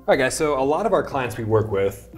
All right, guys, so a lot of our clients we work with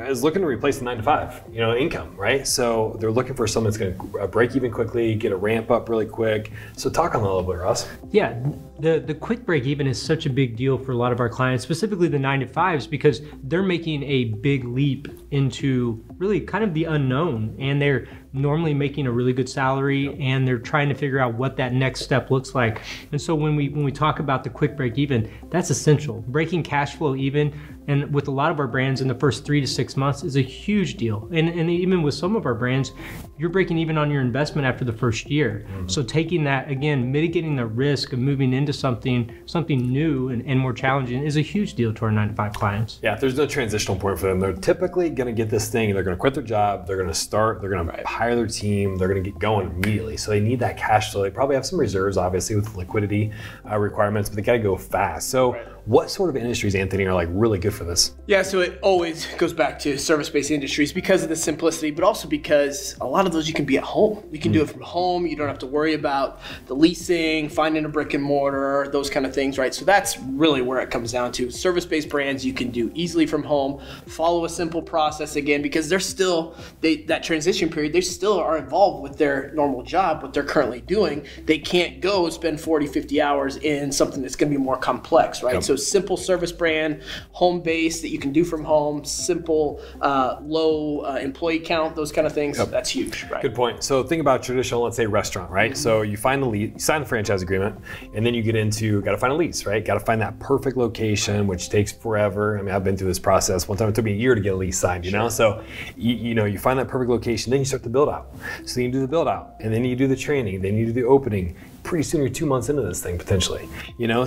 is looking to replace the 9-to-5, income, right? So they're looking for someone that's going to break even quickly, get a ramp up really quick. So talk on that a little bit, Ross. Yeah, the quick break even is such a big deal for a lot of our clients, specifically the 9-to-5s, because they're making a big leap into really kind of the unknown, and they're normally making a really good salary, and they're trying to figure out what that next step looks like. And so when we talk about the quick break even, that's essential. Breaking cash flow even, and with a lot of our brands in the first 3 to 6 months, is a huge deal. And even with some of our brands, you're breaking even on your investment after the first year. Mm-hmm. So taking that, again, mitigating the risk of moving into something new and more challenging is a huge deal to our 9-to-5 clients. Yeah, there's no transitional point for them. They're typically going to get this thing, they're going to quit their job, they're going to start, they're going to hire their team, they're going to get going immediately. So they need that cash flow. They probably have some reserves, obviously, with liquidity requirements, but they got to go fast. So what sort of industries, Anthony, are like really good for this? Yeah, so it always goes back to service-based industries because of the simplicity, but also because a lot of those you can be at home. You can do it from home. You don't have to worry about the leasing, finding a brick and mortar, those kind of things, right? So that's really where it comes down to. Service-based brands you can do easily from home, follow a simple process again, because they're still, that transition period, they still are involved with their normal job, what they're currently doing. They can't go spend 40, 50 hours in something that's going to be more complex, right? Yep. So simple service brand, home-based that you can do from home, simple, low employee count, those kind of things. Yep. That's huge, right? Good point. So think about traditional, let's say restaurant, right? Mm-hmm. So you find the lease, you sign the franchise agreement, and then you get into, got to find a lease, right? Got to find that perfect location, which takes forever. I mean, I've been through this process. One time it took me a year to get a lease signed, you know? So, you find that perfect location, then you start the build out. So you do the build out, and then you do the training, then you do the opening. Pretty soon you're 2 months into this thing potentially,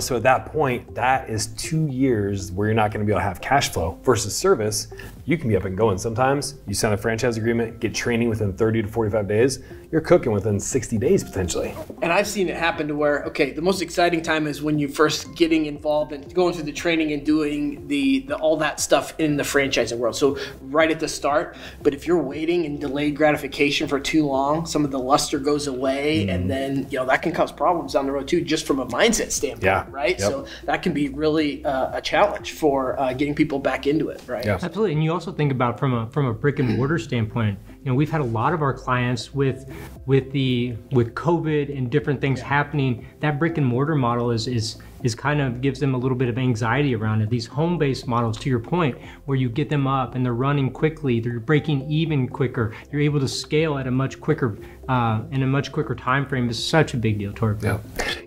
so at that point that is 2 years where you're not going to be able to have cash flow. Versus service, you can be up and going. Sometimes you sign a franchise agreement, get training within 30 to 45 days, you're cooking within 60 days potentially. And I've seen it happen to where, okay, the most exciting time is when you first getting involved and going through the training and doing the all that stuff in the franchising world. So right at the start, but if you're waiting and delayed gratification for too long, some of the luster goes away, and then that can cause problems down the road too, just from a mindset standpoint, right? Yep. So that can be really a challenge for getting people back into it, right? Yeah. Absolutely. And you also think about from a brick and mortar standpoint, we've had a lot of our clients with COVID and different things happening. That brick and mortar model is kind of gives them a little bit of anxiety around it. These home-based models, to your point, where you get them up and they're running quickly, they're breaking even quicker, you're able to scale at a much quicker in a much quicker time frame is such a big deal to our group.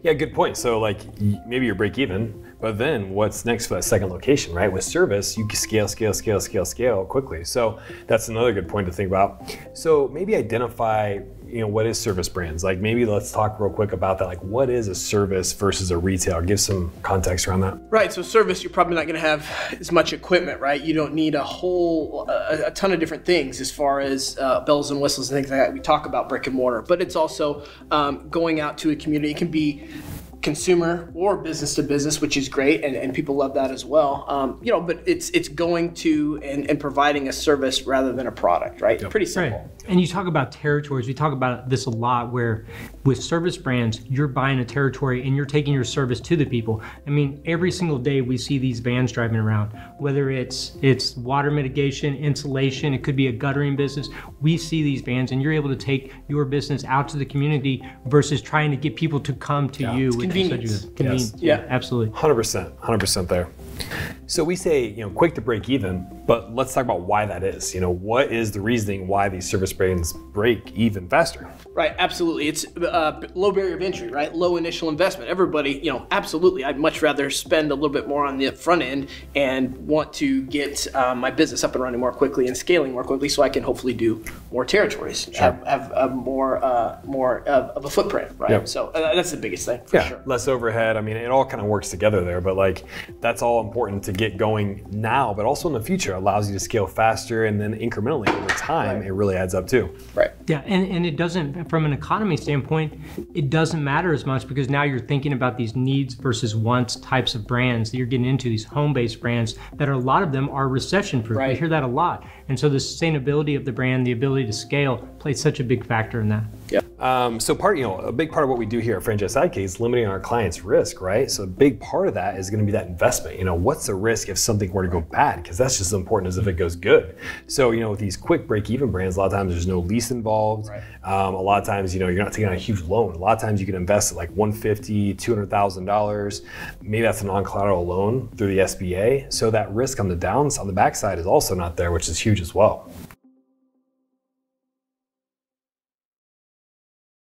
Yeah, good point. So like maybe you're break even, but then what's next for that second location, right? With service, you can scale quickly. So that's another good point to think about. So maybe identify, what is service brands? Like maybe let's talk real quick about that. Like what is a service versus a retail? Give some context around that. Right, so service, you're probably not going to have as much equipment, right? You don't need a ton of different things as far as bells and whistles and things like that. We talk about brick and mortar, but it's also going out to a community. It can be consumer or business to business, which is great, and people love that as well. But it's going to and providing a service rather than a product, right? Yep. Pretty simple. Right. And you talk about territories. We talk about this a lot, where with service brands, you're buying a territory and you're taking your service to the people. I mean, every single day we see these vans driving around, whether it's water mitigation, insulation, it could be a guttering business. We see these vans, and you're able to take your business out to the community versus trying to get people to come to you. It's convenience. Convenience. Yes. Yeah, absolutely. 100% there. So we say, quick to break even, but let's talk about why that is. What is the reasoning why these service brands break even faster? Right, absolutely. It's low barrier of entry, right? Low initial investment. Everybody, absolutely. I'd much rather spend a little bit more on the front end and want to get my business up and running more quickly and scaling more quickly, so I can hopefully do more territories, have more of a footprint, right? Yep. So that's the biggest thing, for sure. Less overhead. I mean, it all kind of works together there, but that's all important to get going now, but also in the future allows you to scale faster, and then incrementally over time, it really adds up too. Right. Yeah, and it doesn't, from an economy standpoint, it doesn't matter as much, because now you're thinking about these needs versus wants types of brands that you're getting into, these home-based brands that a lot of them are recession-proof. Right. We hear that a lot. And so the sustainability of the brand, the ability to scale, plays such a big factor in that. So a big part of what we do here at Franchise Sidekick is limiting our clients' risk, right? So a big part of that is going to be that investment. What's the risk if something were to go bad? Because that's just as important as if it goes good. So, with these quick break-even brands, a lot of times there's no lease involved. Right. A lot of times, you're not taking out a huge loan. A lot of times you can invest at like $150,000, $200,000. Maybe that's a non-collateral loan through the SBA. So that risk on the backside is also not there, which is huge as well.